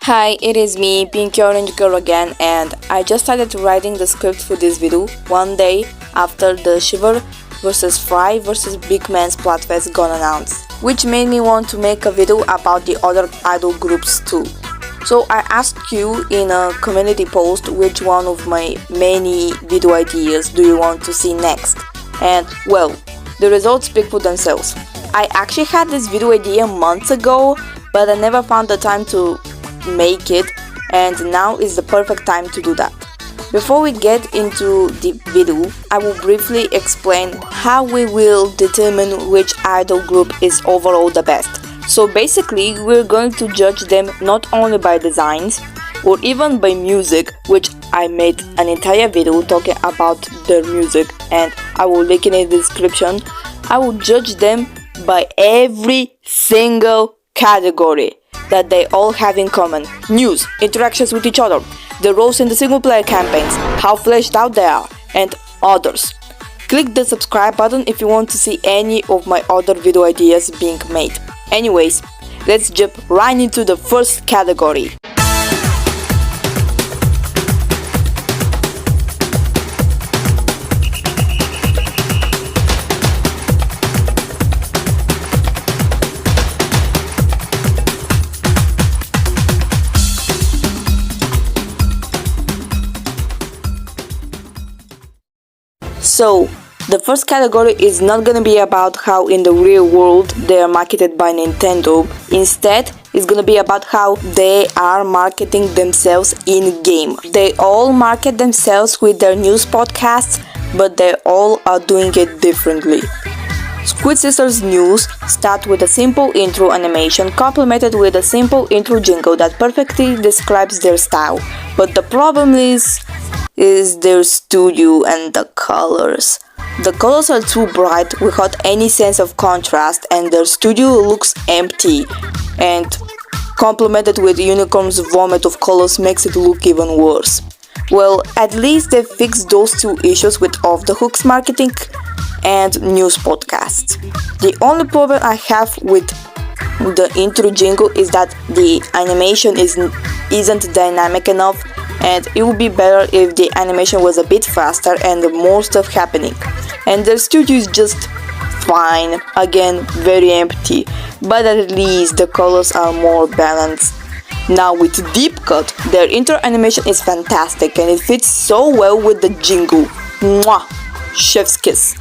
Hi, it is me, Pinky Orange Girl again, and I just started writing the script for this video one day after the Shiver vs Fry vs Big Man Splatfest got announced, which made me want to make a video about the other idol groups too. So I asked you in a community post which one of my many video ideas do you want to see next, and well, the results speak for themselves. I actually had this video idea months ago, but I never found the time to make it, and now is the perfect time to do that. Before we get into the video, I will briefly explain how we will determine which idol group is overall the best. So basically, we're going to judge them not only by designs or even by music, which I made an entire video talking about their music and I will link it in the description. I will judge them by every single category that they all have in common: news, interactions with each other, the roles in the single player campaigns, how fleshed out they are, and others. Click the subscribe button if you want to see any of my other video ideas being made. Anyways, let's jump right into the first category. So, the first category is not gonna be about how in the real world they are marketed by Nintendo. Instead, it's gonna be about how they are marketing themselves in-game. They all market themselves with their news podcasts, but they all are doing it differently. Squid Sisters News start with a simple intro animation complemented with a simple intro jingle that perfectly describes their style. But the problem is their studio and the colors. The colors are too bright without any sense of contrast, and their studio looks empty, and complemented with Unicorn's vomit of colors makes it look even worse. Well, at least they fixed those two issues with Off the Hook's marketing and news podcasts. The only problem I have with the intro jingle is that the animation isn't dynamic enough, and it would be better if the animation was a bit faster and more stuff happening. And the studio is just fine, again very empty, but at least the colors are more balanced. Now with Deep Cut, their intro animation is fantastic and it fits so well with the jingle. Mwah! Chef's kiss.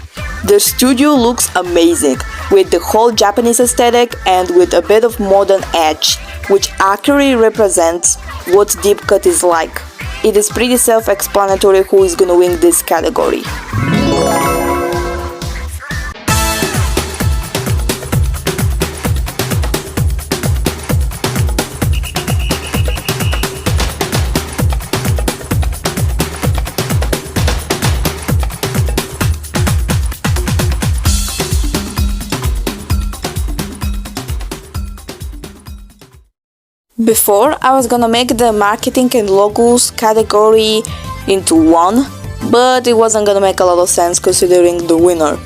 The studio looks amazing, with the whole Japanese aesthetic and with a bit of modern edge, which accurately represents what Deep Cut is like. It is pretty self-explanatory who is gonna win this category. Before, I was gonna make the marketing and logos category into one, but it wasn't gonna make a lot of sense considering the winner.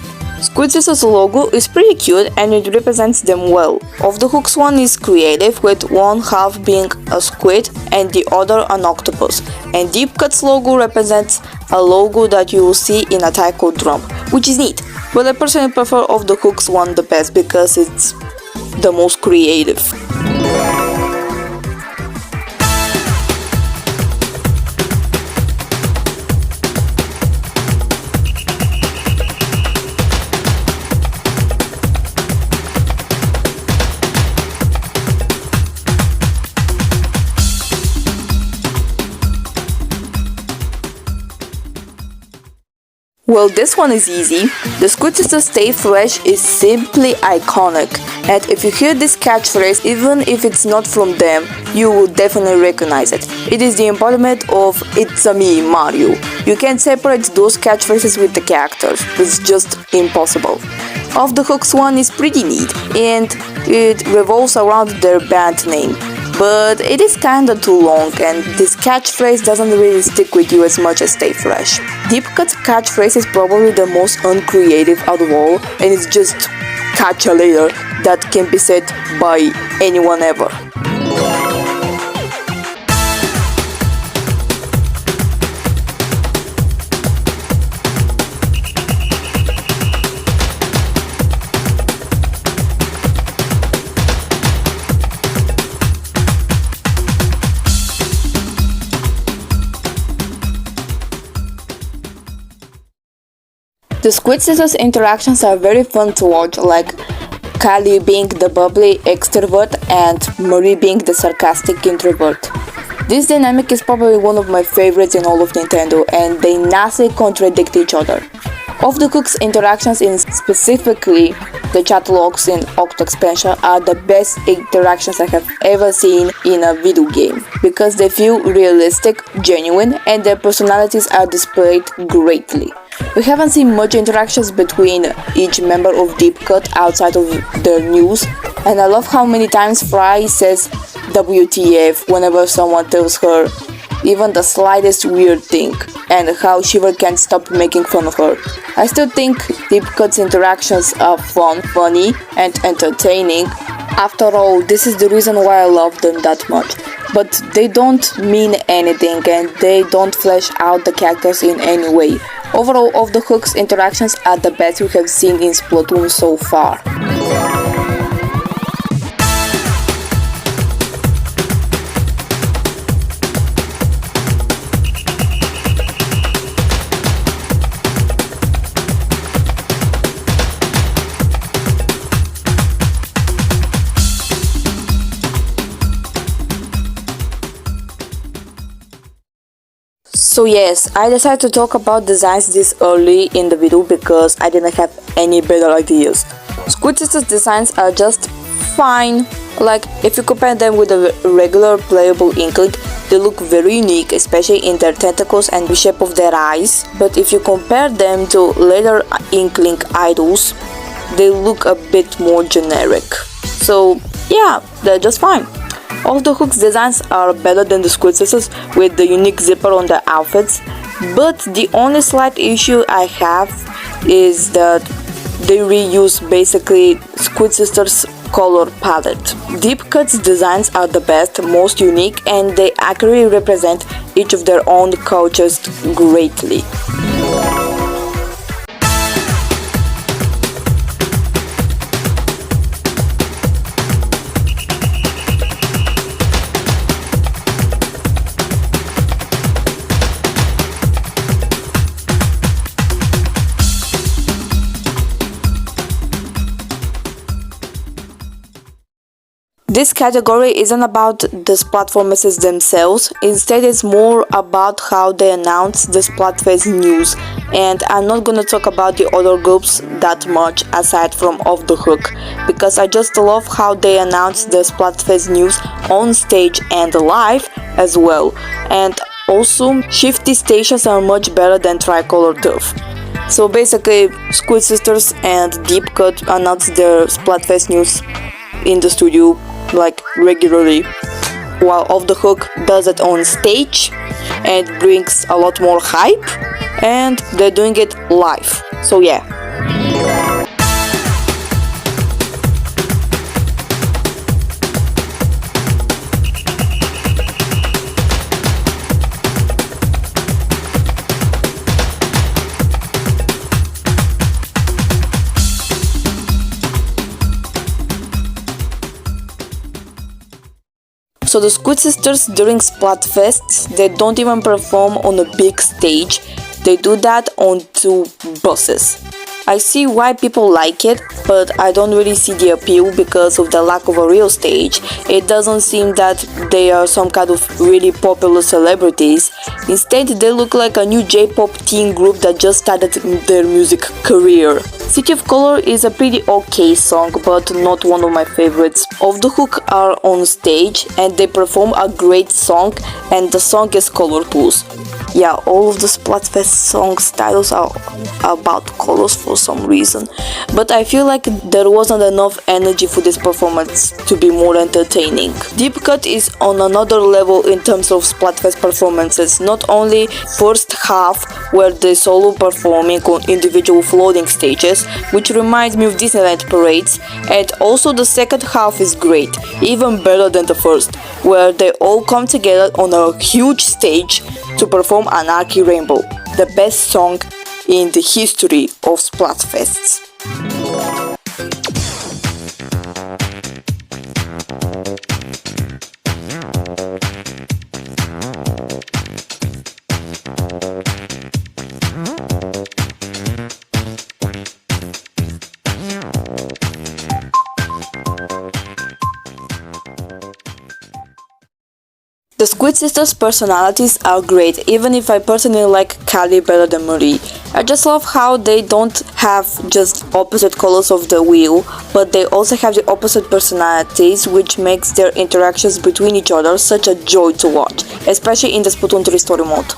Squid Sisters' logo is pretty cute and it represents them well. Off the Hook's one is creative, with one half being a squid and the other an octopus, and Deep Cut's logo represents a logo that you will see in a taiko drum, which is neat, but I personally prefer Off the Hook's one the best because it's the most creative. Well, this one is easy. The Squid Sisters Stay Fresh is simply iconic, and if you hear this catchphrase, even if it's not from them, you will definitely recognize it. It is the embodiment of "It's a me, Mario." You can't separate those catchphrases with the characters, it's just impossible. Off the Hook's one is pretty neat, and it revolves around their band name. But it is kinda too long, and this catchphrase doesn't really stick with you as much as Stay Fresh. Deep Cut's catchphrase is probably the most uncreative out of all, and it's just catch a later that can be said by anyone ever. The Squid Sisters interactions are very fun to watch, like Kylie being the bubbly extrovert and Marie being the sarcastic introvert. This dynamic is probably one of my favorites in all of Nintendo, and they nicely contradict each other. Off the Hook's interactions, in specifically the chat logs in Octo Expansion, are the best interactions I have ever seen in a video game because they feel realistic, genuine, and their personalities are displayed greatly. We haven't seen much interactions between each member of Deep Cut outside of the news, and I love how many times Fry says WTF whenever someone tells her even the slightest weird thing, and how Shiver can't stop making fun of her. I still think Deep Cut's interactions are fun, funny, and entertaining. After all, this is the reason why I love them that much. But they don't mean anything, and they don't flesh out the characters in any way. Overall, Off the Hook's interactions are the best we have seen in Splatoon so far. So yes, I decided to talk about designs this early in the video because I didn't have any better ideas. Squid Sisters designs are just fine. Like, if you compare them with a regular playable Inkling, they look very unique, especially in their tentacles and the shape of their eyes. But if you compare them to later Inkling idols, they look a bit more generic. So yeah, they're just fine. Off the Hook's designs are better than the Squid Sisters with the unique zipper on their outfits, but the only slight issue I have is that they reuse basically Squid Sisters' color palette. Deep Cut's designs are the best, most unique, and they accurately represent each of their own cultures greatly. This category isn't about the Splatformances themselves, instead it's more about how they announce the Splatfest news, and I'm not gonna talk about the other groups that much aside from Off the Hook, because I just love how they announce the Splatfest news on stage and live as well, and also Shifty stations are much better than Tricolor Turf. So basically, Squid Sisters and Deep Cut announce their Splatfest news in the studio like regularly, while Off the Hook does it on stage and brings a lot more hype, and they're doing it live. So yeah. So the Squid Sisters during Splatfest, they don't even perform on a big stage, they do that on two buses. I see why people like it, but I don't really see the appeal because of the lack of a real stage. It doesn't seem that they are some kind of really popular celebrities. Instead, they look like a new J-pop teen group that just started their music career. City of Color is a pretty okay song, but not one of my favorites. Off the Hook are on stage and they perform a great song, and the song is Color Pools. Yeah, all of the Splatfest songs titles are about colors for some reason, but I feel like there wasn't enough energy for this performance to be more entertaining. Deep Cut is on another level in terms of Splatfest performances, not only first half where they solo performing on individual floating stages, which reminds me of Disneyland parades, and also the second half is great, even better than the first, where they all come together on a huge stage to perform Anarchy Rainbow, the best song in the history of Splatfests. The Squid sisters' personalities are great, even if I personally like Callie better than Marie. I just love how they don't have just opposite colors of the wheel, but they also have the opposite personalities, which makes their interactions between each other such a joy to watch, especially in the Splatoon 3 story mode.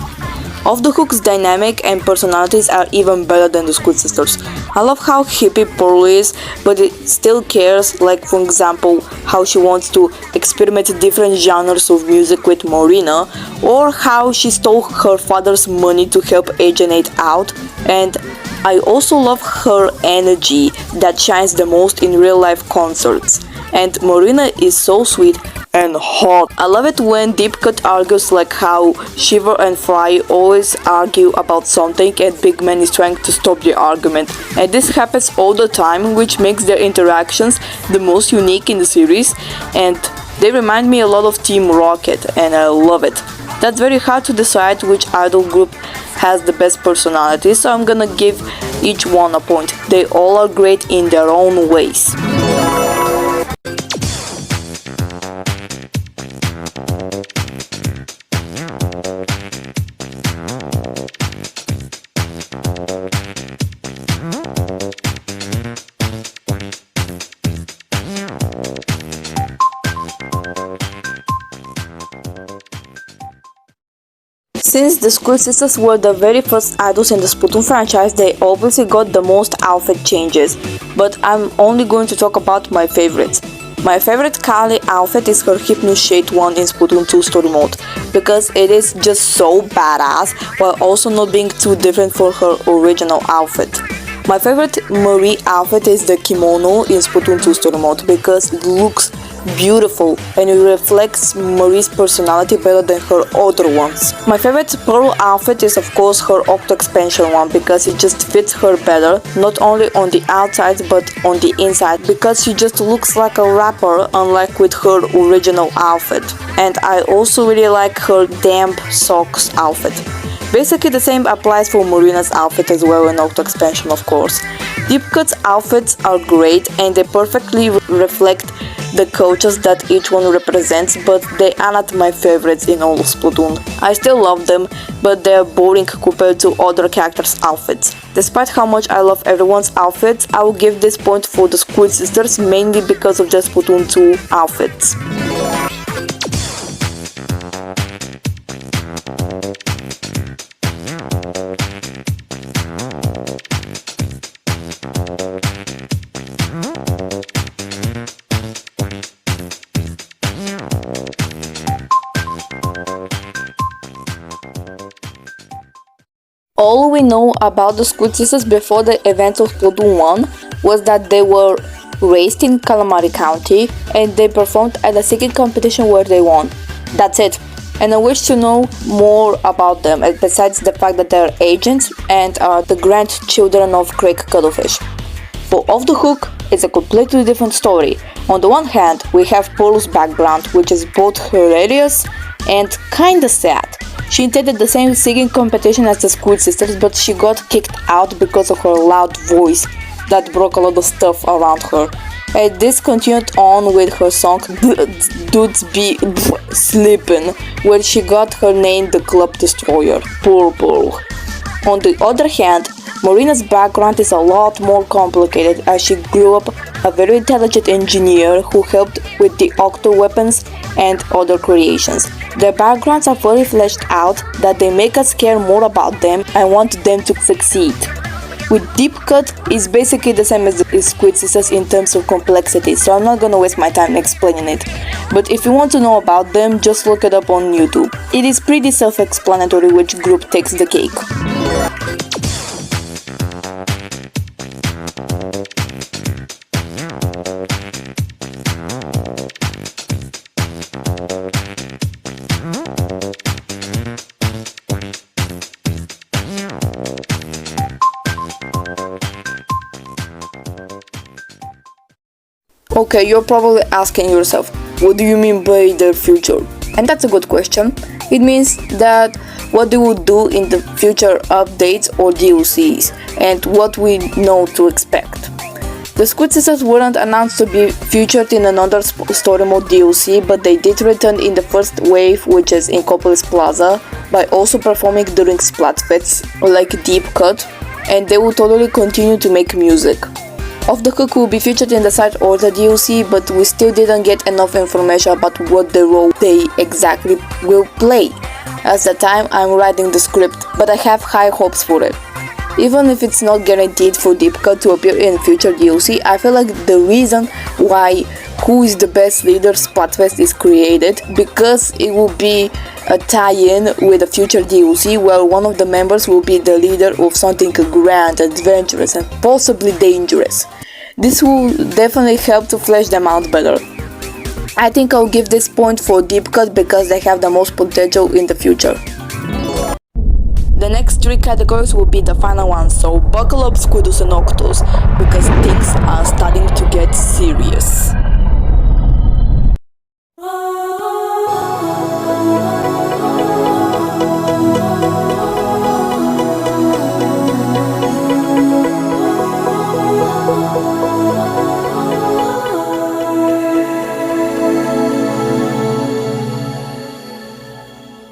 Off the Hook's dynamic and personalities are even better than the Squid sisters. I love how hippie Pearl is, but it still cares, like for example, how she wants to experiment different genres of music with Marina, or how she stole her father's money to help Agent 8 out, and I also love her energy that shines the most in real life concerts. And Marina is so sweet and hot. I love it when Deep Cut argues, like how Shiver and Fry always argue about something and Big Man is trying to stop the argument. And this happens all the time, which makes their interactions the most unique in the series, and they remind me a lot of Team Rocket, and I love it. That's very hard to decide which idol group has the best personality, so I'm gonna give each one a point. They all are great in their own ways. Since the Squid sisters were the very first idols in the Splatoon franchise, they obviously got the most outfit changes, but I'm only going to talk about my favorites. My favorite Kali outfit is her Hypno Shade one in Splatoon 2 story mode, because it is just so badass while also not being too different from her original outfit. My favorite Marie outfit is the kimono in Splatoon 2 story mode, because it looks beautiful and it reflects Marie's personality better than her other ones. My favorite Pearl outfit is of course her Octo expansion one, because it just fits her better, not only on the outside but on the inside, because she just looks like a rapper, unlike with her original outfit. And I also really like her damp socks outfit. Basically the same applies for Marina's outfit as well in Octo expansion, of course. Deep Cut's outfits are great and they perfectly reflect the cultures that each one represents, but they are not my favorites in all of Splatoon. I still love them, but they are boring compared to other characters' outfits. Despite how much I love everyone's outfits, I will give this point for the Squid sisters, mainly because of the Splatoon 2 outfits. All we know about the Squid sisters before the event of Splatoon 1 was that they were raised in Calamari County and they performed at a singing competition where they won. That's it. And I wish to know more about them, besides the fact that they're agents and are the grandchildren of Craig Cuttlefish. For Off the Hook, it's a completely different story. On the one hand, we have Pearl's background, which is both hilarious and kinda sad. She attended the same singing competition as the Squid sisters, but she got kicked out because of her loud voice that broke a lot of stuff around her. And this continued on with her song Dudes Be Sleepin', where she got her name the Club Destroyer, Poor Pearl. On the other hand, Marina's background is a lot more complicated, as she grew up a very intelligent engineer who helped with the Octo weapons and other creations. Their backgrounds are fully fleshed out that they make us care more about them and want them to succeed. With Deep Cut, it's basically the same as the Squid sisters in terms of complexity, so I'm not gonna waste my time explaining it. But if you want to know about them, just look it up on YouTube. It is pretty self-explanatory which group takes the cake. Okay, you're probably asking yourself, what do you mean by their future? And that's a good question. It means that what they will do in the future updates or DLCs and what we know to expect. The Squid Sisters weren't announced to be featured in another story mode DLC, but they did return in the first wave, which is in Copolis Plaza, by also performing during Splatfest, like Deep Cut, and they will totally continue to make music. Off the Hook will be featured in the side or the DLC, but we still didn't get enough information about what the role they exactly will play. At the time I'm writing the script, but I have high hopes for it. Even if it's not guaranteed for Deep Cut to appear in future DLC, I feel like the reason why Who is the Best Leader Splatfest is created, because it will be a tie-in with a future DLC where one of the members will be the leader of something grand, adventurous and possibly dangerous. This will definitely help to flesh them out better. I think I'll give this point for Deep Cut because they have the most potential in the future. The next 3 categories will be the final ones, so buckle up Squidus and Octos, because things are starting to get serious.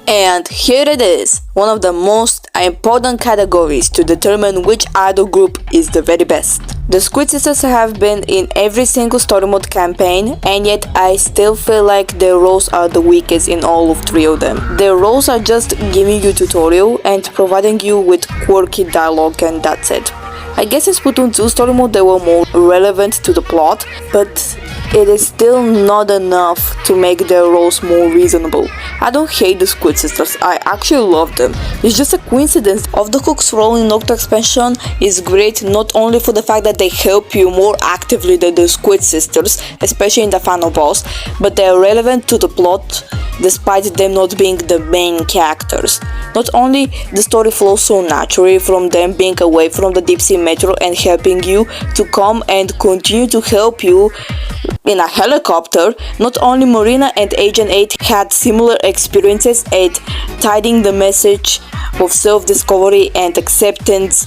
And here it is, one of the most important categories to determine which idol group is the very best. The Squid Sisters have been in every single story mode campaign, and yet I still feel like their roles are the weakest in all of 3 of them. Their roles are just giving you tutorial and providing you with quirky dialogue, and that's it. I guess in Splatoon 2 story mode they were more relevant to the plot, but it is still not enough to make their roles more reasonable. I don't hate the Squid Sisters, I actually love them. It's just a coincidence. Off the Hook's role in Octo Expansion is great not only for the fact that they help you more actively than the Squid Sisters, especially in the final boss, but they are relevant to the plot despite them not being the main characters. Not only the story flows so naturally from them being away from the deep sea metro and helping you to come and continue to help you in a helicopter, not only Marina and Agent 8 had similar experiences at tiding the message of self-discovery and acceptance,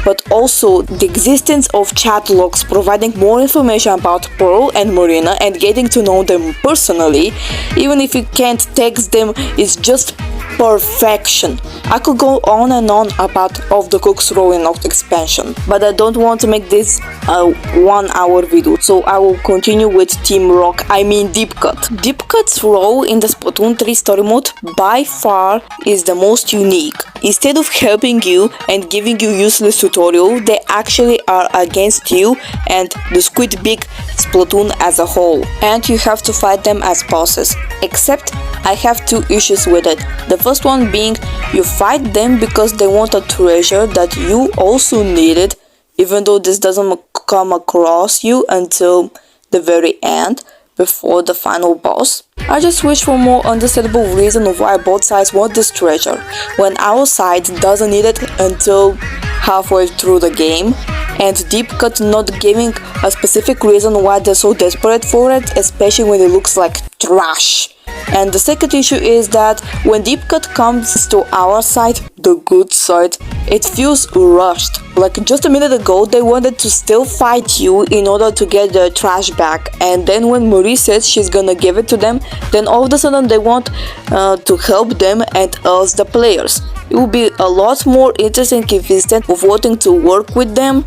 but also the existence of chat logs providing more information about Pearl and Marina and getting to know them personally, even if you can't text them, is just perfection. I could go on and on about Off the Hook's role in Octo Expansion, but I don't want to make this a 1-hour video, so I will continue with Team Rock, Deep Cut. Deep Cut's role in the Splatoon 3 story mode by far is the most unique. Instead of helping you and giving you useless tutorial, they actually are against you and the Squid Big Splatoon as a whole, and you have to fight them as bosses. Except I have 2 issues with it. The first one being you fight them because they want a treasure that you also needed, even though this doesn't come across you until the very end, before the final boss. I just wish for more understandable reason of why both sides want this treasure, when our side doesn't need it until halfway through the game, and Deep Cut not giving a specific reason why they're so desperate for it, especially when it looks like trash. And the second issue is that when Deep Cut comes to our side, the good side, it feels rushed. Like just a minute ago they wanted to still fight you in order to get the trash back, and then when Marie says she's gonna give it to them, then all of a sudden they want to help them and us the players. It will be a lot more interesting if instead of wanting to work with them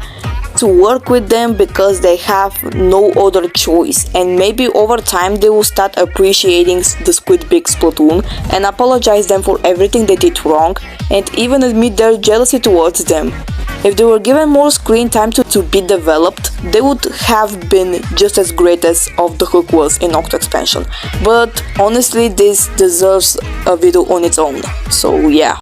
because they have no other choice, and maybe over time they will start appreciating the Squid Big Splatoon and apologize them for everything they did wrong and even admit their jealousy towards them. If they were given more screen time to be developed, they would have been just as great as Off the Hook was in Octo Expansion. But honestly, this deserves a video on its own, so yeah.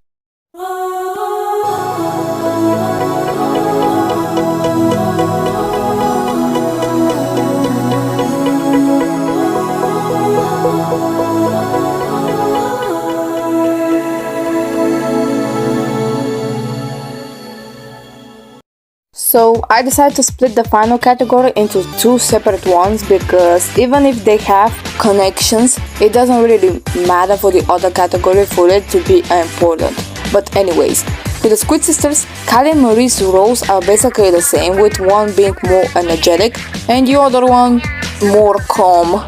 So I decided to split the final category into 2 separate ones because even if they have connections, it doesn't really matter for the other category for it to be important. But anyways, With the Squid sisters, Kali and Marie's roles are basically the same, with one being more energetic and the other one more calm.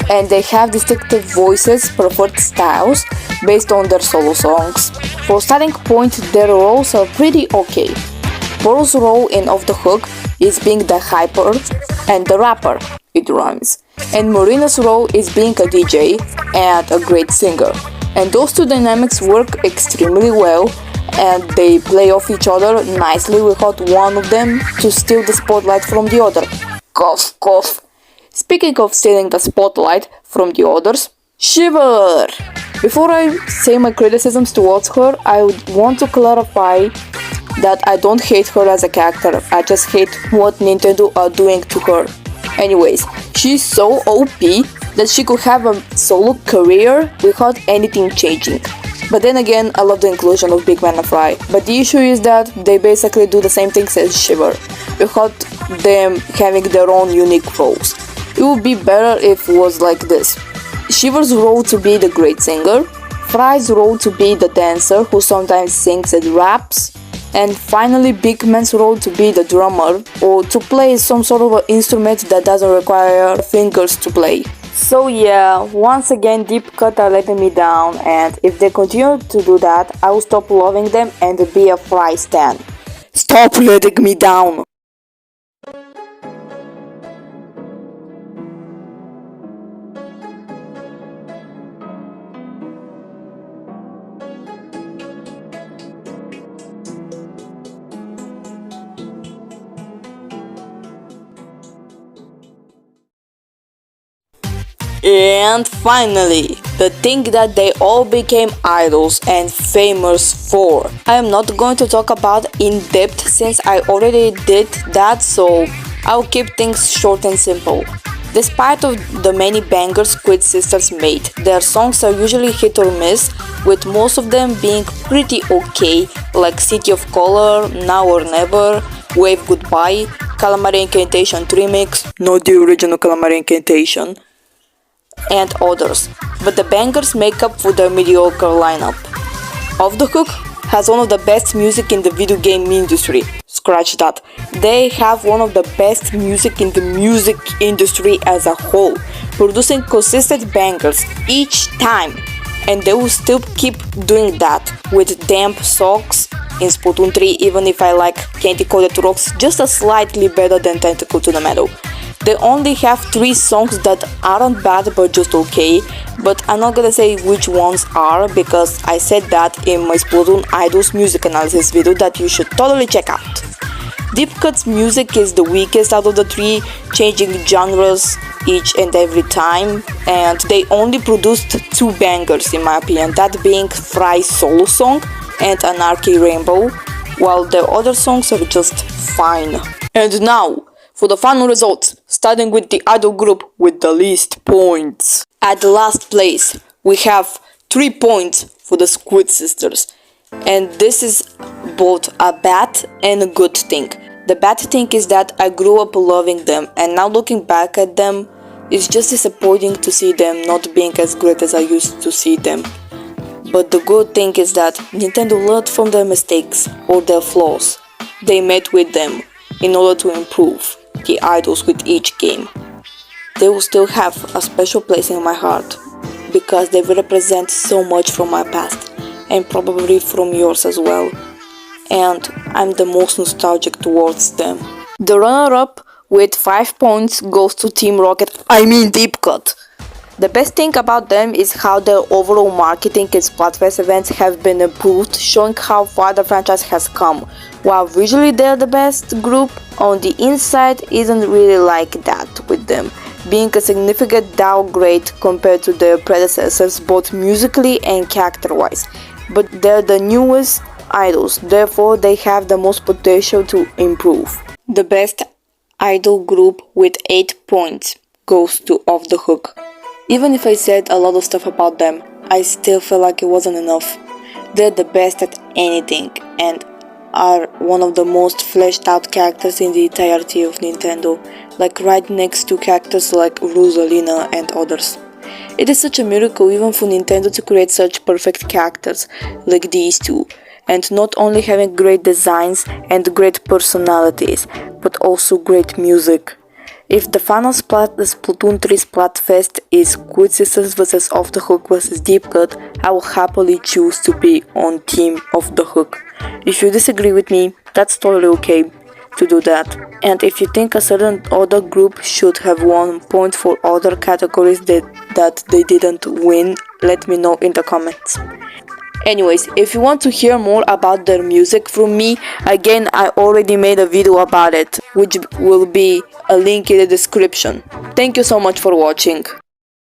And they have distinctive voices, preferred styles, based on their solo songs. For starting point, their roles are pretty okay. Pearl's role in Off the Hook is being the hyper and the rapper, it rhymes. And Marina's role is being a DJ and a great singer. And those two dynamics work extremely well, and they play off each other nicely without one of them to steal the spotlight from the other. Cough, cough. Speaking of stealing the spotlight from the others, Shiver! Before I say my criticisms towards her, I would want to clarify that I don't hate her as a character, I just hate what Nintendo are doing to her. Anyways, she's so OP that she could have a solo career without anything changing. But then again, I love the inclusion of Big Man and Fry. But the issue is that they basically do the same things as Shiver, without them having their own unique roles. It would be better if it was like this. Shiver's role to be the great singer, Fry's role to be the dancer who sometimes sings and raps, and finally Big Man's role to be the drummer or to play some sort of an instrument that doesn't require fingers to play. So yeah, once again Deep Cut are letting me down, and if they continue to do that, I will stop loving them and be a Fry stan. Stop letting me down! And finally, the thing that they all became idols and famous for. I am not going to talk about in depth since I already did that, so I'll keep things short and simple. Despite of the many bangers Squid sisters made, their songs are usually hit or miss, with most of them being pretty okay, like City of Color, Now or Never, Wave Goodbye, Calamari Incantation Remix, not the original Calamari Incantation, and others, but the bangers make up for their mediocre lineup. Off the Hook has one of the best music in the video game industry. Scratch that. They have one of the best music in the music industry as a whole, producing consistent bangers each time, and they will still keep doing that with damp socks in Splatoon 3, even if I like Candy Coated Rocks just a slightly better than Tentacle to the Meadow. They only have 3 songs that aren't bad but just okay, but I'm not gonna say which ones are because I said that in my Splatoon Idols music analysis video that you should totally check out. Deep Cut's music is the weakest out of the 3, changing genres each and every time, and they only produced 2 bangers in my opinion, that being Fry's solo song and Anarchy Rainbow, while the other songs are just fine. And now, for the final results, starting with the idol group with the least points. At the last place, we have 3 points for the Squid sisters. And this is both a bad and a good thing. The bad thing is that I grew up loving them, and now looking back at them, it's just disappointing to see them not being as great as I used to see them. But the good thing is that Nintendo learned from their mistakes or their flaws they made with them in order to improve the idols with each game. They will still have a special place in my heart because they represent so much from my past and probably from yours as well, and I'm the most nostalgic towards them. The runner-up with 5 points goes to Team Rocket, Deep Cut. The best thing about them is how their overall marketing and Splatfest events have been improved, showing how far the franchise has come. While visually they're the best group, on the inside isn't really like that with them, being a significant downgrade compared to their predecessors both musically and character-wise. But they're the newest idols, therefore they have the most potential to improve. The best idol group with 8 points goes to Off the Hook. Even if I said a lot of stuff about them, I still feel like it wasn't enough. They're the best at anything and are one of the most fleshed out characters in the entirety of Nintendo, like right next to characters like Rosalina and others. It is such a miracle even for Nintendo to create such perfect characters like these two, and not only having great designs and great personalities, but also great music. If the final the Splatoon 3 Splatfest is Squid Sisters vs Off the Hook vs Deep Cut, I will happily choose to be on team Off the Hook. If you disagree with me, that's totally okay to do that. And if you think a certain other group should have won points for other categories that they didn't win, let me know in the comments. Anyways, if you want to hear more about their music from me, again I already made a video about it, which will be a link in the description. Thank you so much for watching.